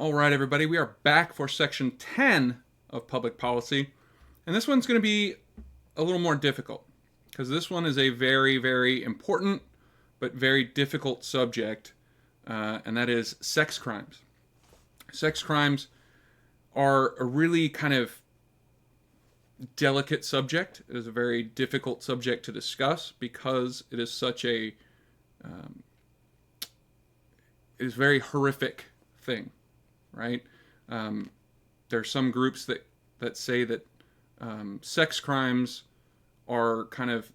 All right, everybody, we are back for section 10 of public policy. And this one's going to be a little more difficult because this one is a very, very important but very difficult subject, and that is sex crimes. Sex crimes are a really kind of delicate subject. It is a very difficult subject to discuss because it is such a it is a very horrific thing, right? There are some groups that say that sex crimes are kind of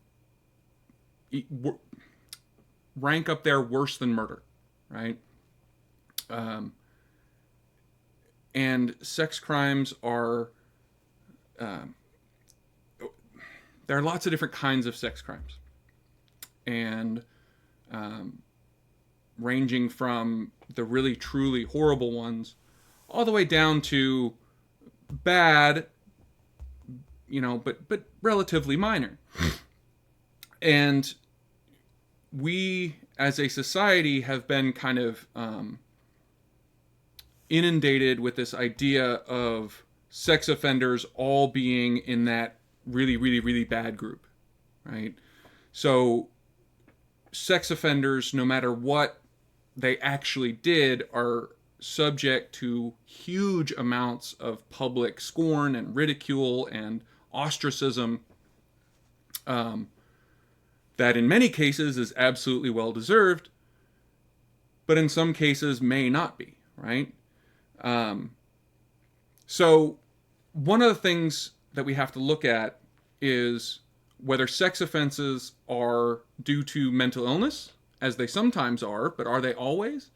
rank up there worse than murder, right? And sex crimes are there are lots of different kinds of sex crimes, and ranging from the really truly horrible ones all the way down to bad, but relatively minor. And we as a society have been kind of inundated with this idea of sex offenders all being in that really, really, really bad group, right? So sex offenders, no matter what they actually did, are subject to huge amounts of public scorn and ridicule and ostracism, that in many cases is absolutely well deserved, but in some cases may not be, right? So one of the things that we have to look at is whether sex offenses are due to mental illness, as they sometimes are, but are they always?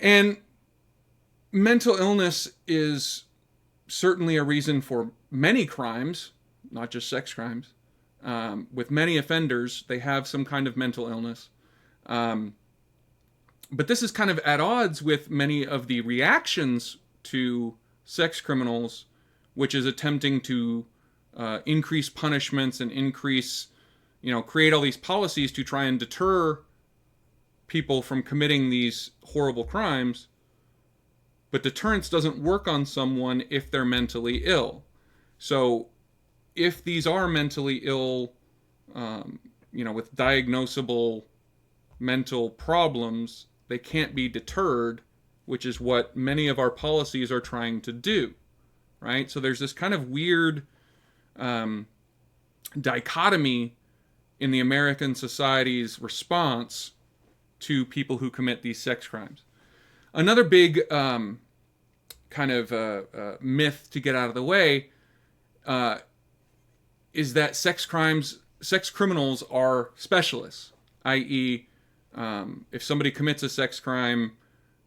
And mental illness is certainly a reason for many crimes, not just sex crimes. With many offenders, they have some kind of mental illness. But this is kind of at odds with many of the reactions to sex criminals, which is attempting to increase punishments and create all these policies to try and deter people from committing these horrible crimes. But deterrence doesn't work on someone if they're mentally ill. So if these are mentally ill, with diagnosable mental problems, they can't be deterred, which is what many of our policies are trying to do, right? So there's this kind of weird dichotomy in the American society's response to people who commit these sex crimes. Another big myth to get out of the way is that sex criminals are specialists, i.e., if somebody commits a sex crime,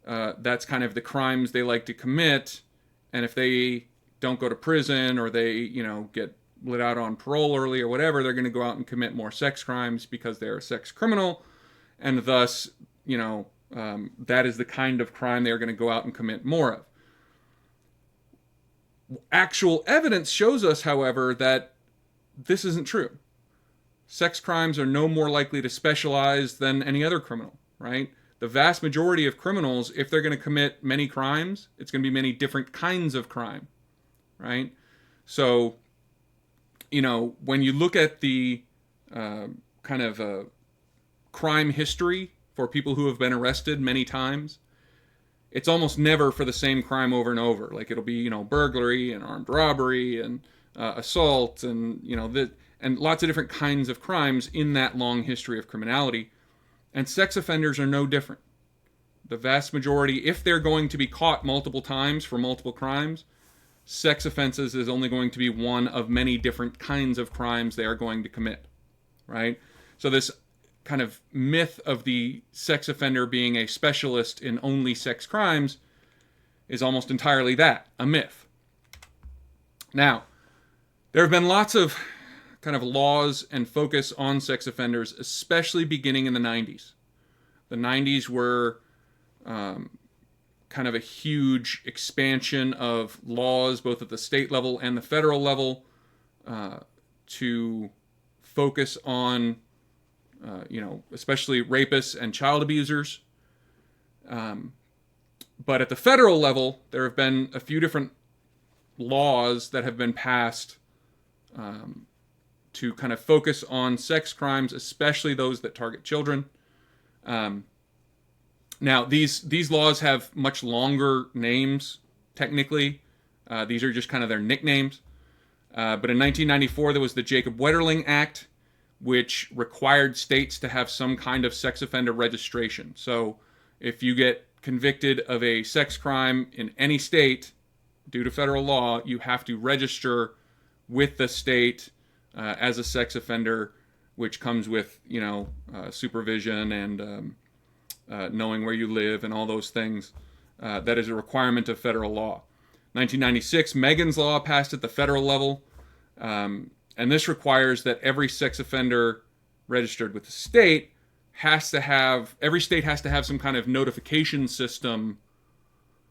that's kind of the crimes they like to commit, and if they don't go to prison or they, get let out on parole early or whatever, they're going to go out and commit more sex crimes because they're a sex criminal, and thus, that is the kind of crime they're going to go out and commit more of. Actual evidence shows us, however, that this isn't true. Sex crimes are no more likely to specialize than any other criminal, right? The vast majority of criminals, if they're going to commit many crimes, it's going to be many different kinds of crime, right? So, when you look at the crime history for people who have been arrested many times, it's almost never for the same crime over and over. Like it'll be, burglary and armed robbery and assault and, and lots of different kinds of crimes in that long history of criminality. And sex offenders are no different. The vast majority, if they're going to be caught multiple times for multiple crimes, sex offenses is only going to be one of many different kinds of crimes they are going to commit, right? So this kind of myth of the sex offender being a specialist in only sex crimes is almost entirely that, a myth. Now, there have been lots of kind of laws and focus on sex offenders, especially beginning in the 90s. The 90s were kind of a huge expansion of laws, both at the state level and the federal level, to focus on, especially rapists and child abusers. But at the federal level, there have been a few different laws that have been passed to kind of focus on sex crimes, especially those that target children. Now, these laws have much longer names, technically. These are just kind of their nicknames. But in 1994, there was the Jacob Wetterling Act, which required states to have some kind of sex offender registration. So if you get convicted of a sex crime in any state, due to federal law, you have to register with the state as a sex offender, which comes with, supervision and knowing where you live and all those things. That is a requirement of federal law. 1996, Megan's Law passed at the federal level, and this requires that every sex offender registered with the state every state has to have some kind of notification system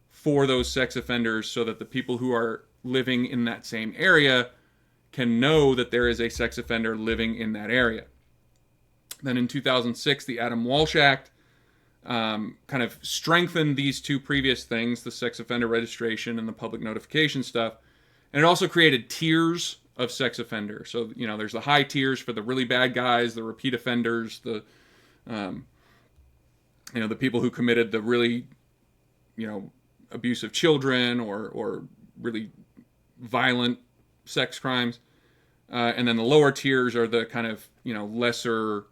for those sex offenders so that the people who are living in that same area can know that there is a sex offender living in that area. Then in 2006, the Adam Walsh Act kind of strengthened these two previous things, the sex offender registration and the public notification stuff. And it also created tiers of sex offenders. So, there's the high tiers for the really bad guys, the repeat offenders, the people who committed the really, abusive children or really violent sex crimes. And then the lower tiers are the kind of, lesser,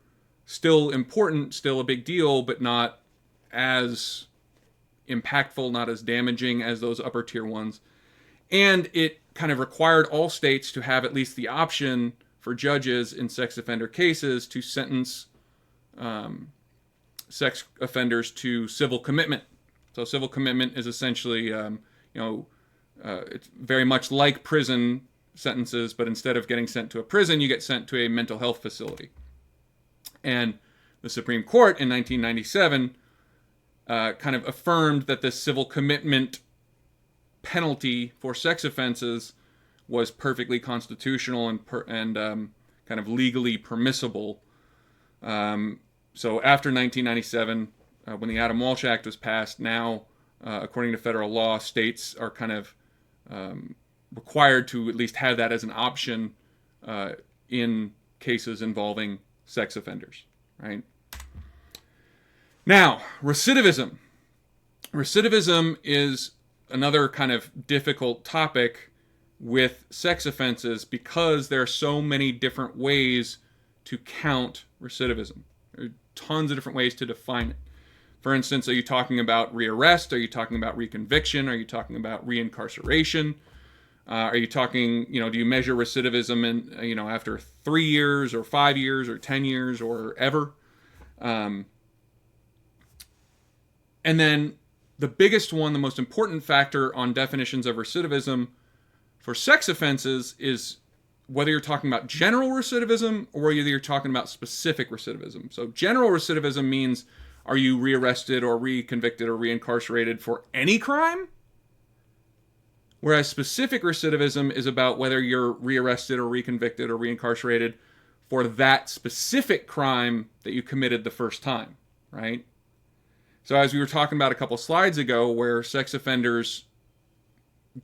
still important, still a big deal, but not as impactful, not as damaging as those upper tier ones. And it kind of required all states to have at least the option for judges in sex offender cases to sentence sex offenders to civil commitment. So civil commitment is essentially, it's very much like prison sentences, but instead of getting sent to a prison, you get sent to a mental health facility. And the Supreme Court in 1997 kind of affirmed that this civil commitment penalty for sex offenses was perfectly constitutional and kind of legally permissible. So after 1997, when the Adam Walsh Act was passed, now, according to federal law, states are kind of required to at least have that as an option in cases involving sex offenders, right? Now, recidivism. Recidivism is another kind of difficult topic with sex offenses because there are so many different ways to count recidivism. There are tons of different ways to define it. For instance, are you talking about rearrest? Are you talking about reconviction? Are you talking about reincarceration? Are you talking, do you measure recidivism in, after 3 years or 5 years or 10 years or ever? And then the biggest one, the most important factor on definitions of recidivism for sex offenses is whether you're talking about general recidivism or whether you're talking about specific recidivism. So general recidivism means, are you rearrested or reconvicted or reincarcerated for any crime? Whereas specific recidivism is about whether you're rearrested or reconvicted or reincarcerated for that specific crime that you committed the first time, right? So as we were talking about a couple slides ago, where sex offenders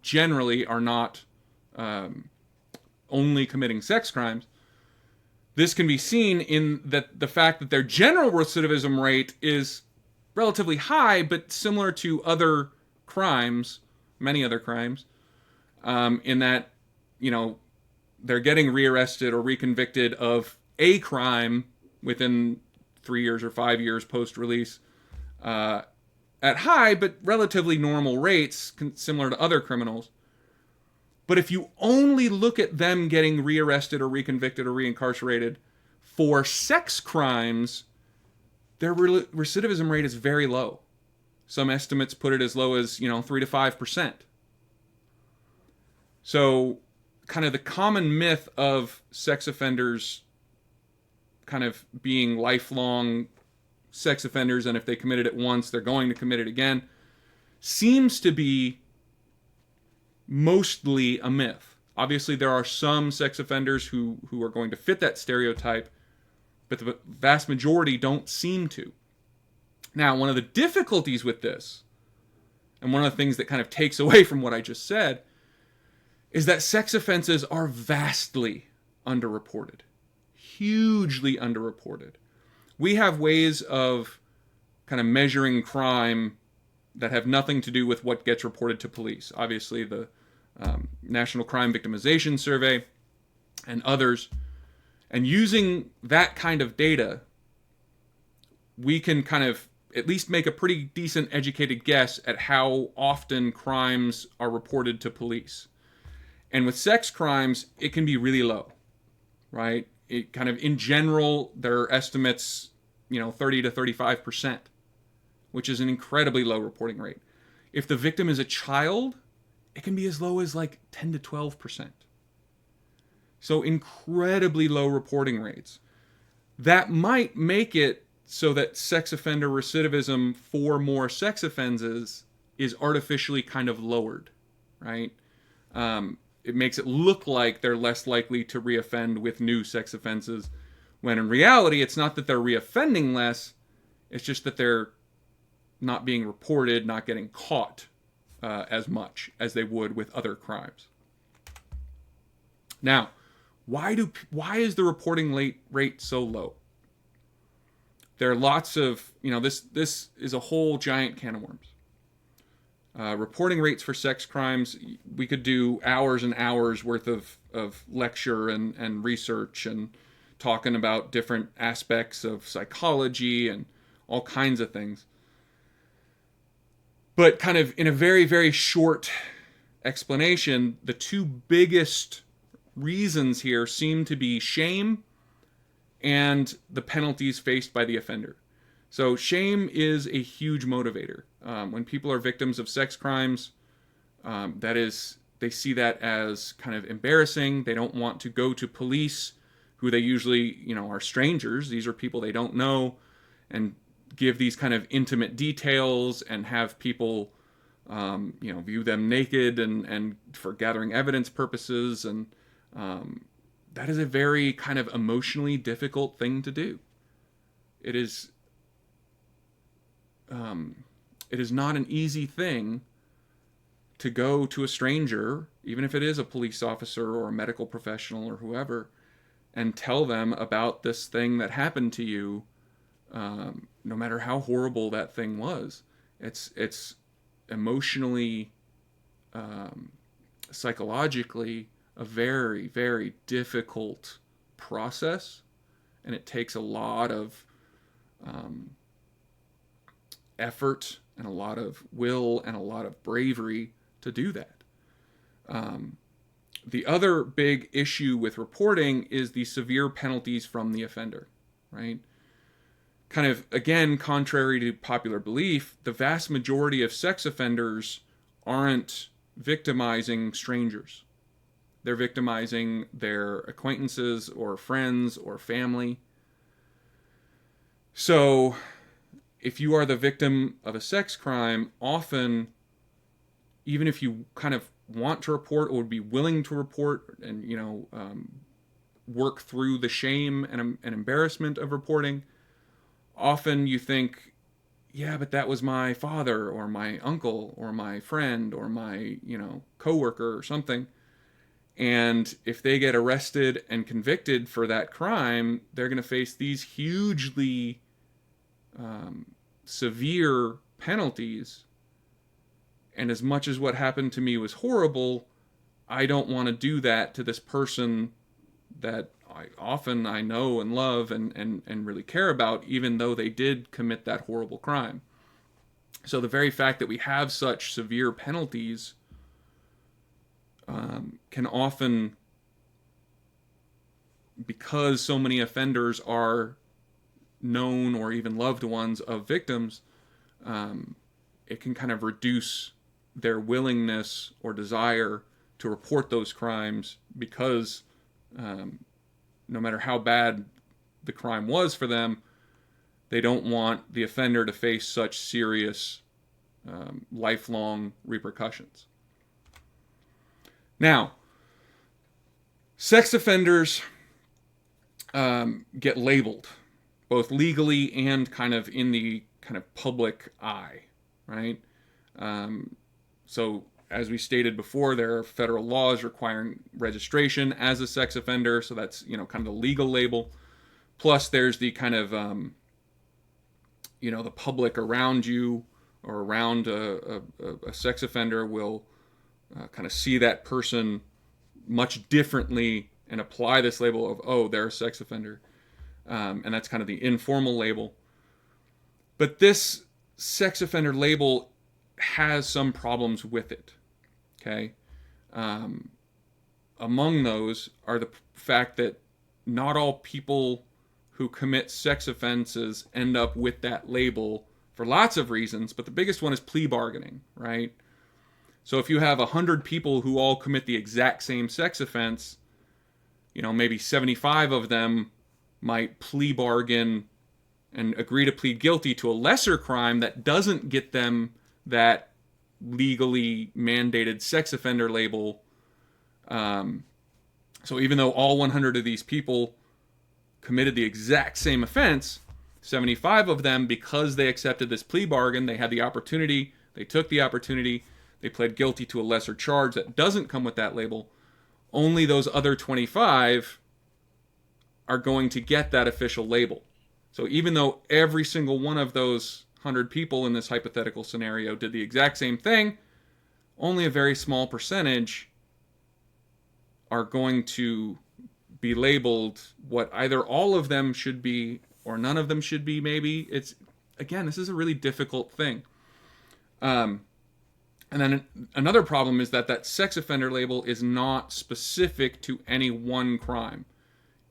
generally are not only committing sex crimes, this can be seen in that the fact that their general recidivism rate is relatively high, but similar to other crimes, many other crimes, in that, they're getting rearrested or reconvicted of a crime within 3 years or 5 years post-release at high but relatively normal rates, similar to other criminals. But if you only look at them getting rearrested or reconvicted or reincarcerated for sex crimes, their recidivism rate is very low. Some estimates put it as low as, 3 to 5%. So kind of the common myth of sex offenders kind of being lifelong sex offenders, and if they committed it once, they're going to commit it again, seems to be mostly a myth. Obviously, there are some sex offenders who are going to fit that stereotype, but the vast majority don't seem to. Now, one of the difficulties with this and one of the things that kind of takes away from what I just said, is that sex offenses are vastly underreported. Hugely underreported. We have ways of kind of measuring crime that have nothing to do with what gets reported to police. Obviously, the National Crime Victimization Survey and others. And using that kind of data, we can kind of at least make a pretty decent educated guess at how often crimes are reported to police. And with sex crimes, it can be really low, right? It kind of, in general, there are estimates, 30 to 35%, which is an incredibly low reporting rate. If the victim is a child, it can be as low as like 10 to 12%. So incredibly low reporting rates. That might make it so that sex offender recidivism for more sex offenses is artificially kind of lowered, right? It makes it look like they're less likely to reoffend with new sex offenses, when in reality, it's not that they're reoffending less, it's just that they're not being reported, not getting caught as much as they would with other crimes. Now, why is the reporting rate so low? There are lots of, this is a whole giant can of worms. Reporting rates for sex crimes, we could do hours and hours worth of lecture and research and talking about different aspects of psychology and all kinds of things. But kind of in a very, very short explanation, the two biggest reasons here seem to be shame and the penalties faced by the offender. So shame is a huge motivator. When people are victims of sex crimes, they see that as kind of embarrassing. They don't want to go to police, who they usually, are strangers. These are people they don't know, and give these kind of intimate details and have people, view them naked and for gathering evidence purposes. And that is a very kind of emotionally difficult thing to do. It is not an easy thing to go to a stranger, even if it is a police officer or a medical professional or whoever, and tell them about this thing that happened to you, no matter how horrible that thing was. It's emotionally, psychologically, a very, very difficult process, and it takes a lot of effort and a lot of will and a lot of bravery to do that. The other big issue with reporting is the severe penalties from the offender, right? Kind of, again, contrary to popular belief, the vast majority of sex offenders aren't victimizing strangers. They're victimizing their acquaintances or friends or family. So if you are the victim of a sex crime, often, even if you kind of want to report or would be willing to report and, work through the shame and embarrassment of reporting, often you think, yeah, but that was my father or my uncle or my friend or my, coworker or something. And if they get arrested and convicted for that crime, they're going to face these hugely severe penalties. And as much as what happened to me was horrible, I don't want to do that to this person that I know and love and really care about, even though they did commit that horrible crime. So the very fact that we have such severe penalties can often, because so many offenders are known or even loved ones of victims, it can kind of reduce their willingness or desire to report those crimes, because no matter how bad the crime was for them, they don't want the offender to face such serious lifelong repercussions. Now, sex offenders get labeled, both legally and kind of in the kind of public eye, right? So, as we stated before, there are federal laws requiring registration as a sex offender. So that's, kind of the legal label. Plus, there's the kind of, the public around you or around a sex offender will kind of see that person much differently and apply this label of, oh, they're a sex offender. And that's kind of the informal label. But this sex offender label has some problems with it. Okay? Among those are the fact that not all people who commit sex offenses end up with that label for lots of reasons, but the biggest one is plea bargaining, right? So if you have 100 people who all commit the exact same sex offense, maybe 75 of them might plea bargain and agree to plead guilty to a lesser crime that doesn't get them that legally mandated sex offender label. So even though all 100 of these people committed the exact same offense, 75 of them, because they accepted this plea bargain, they had the opportunity, they took the opportunity, they pled guilty to a lesser charge that doesn't come with that label. Only those other 25 are going to get that official label. So even though every single one of those 100 people in this hypothetical scenario did the exact same thing, only a very small percentage are going to be labeled what either all of them should be or none of them should be, maybe. This is a really difficult thing. And then another problem is that sex offender label is not specific to any one crime.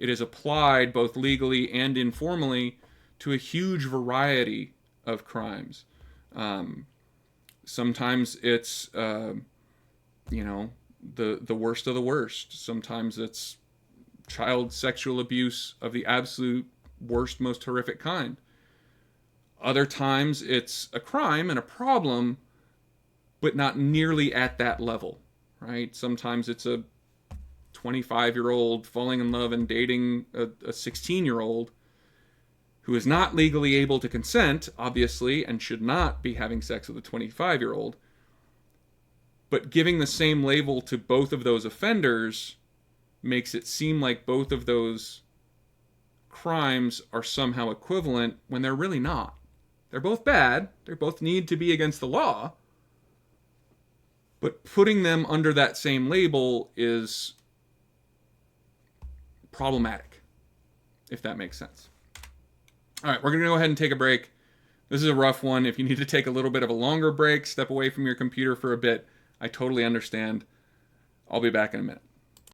It is applied both legally and informally to a huge variety of crimes. Sometimes it's, the worst of the worst. Sometimes it's child sexual abuse of the absolute worst, most horrific kind. Other times it's a crime and a problem, but not nearly at that level, right? Sometimes it's a 25-year-old falling in love and dating a 16-year-old who is not legally able to consent, obviously, and should not be having sex with a 25-year-old. But giving the same label to both of those offenders makes it seem like both of those crimes are somehow equivalent when they're really not. They're both bad. They both need to be against the law. But putting them under that same label is problematic, if that makes sense. All right, we're going to go ahead and take a break. This is a rough one. If you need to take a little bit of a longer break, step away from your computer for a bit, I totally understand. I'll be back in a minute.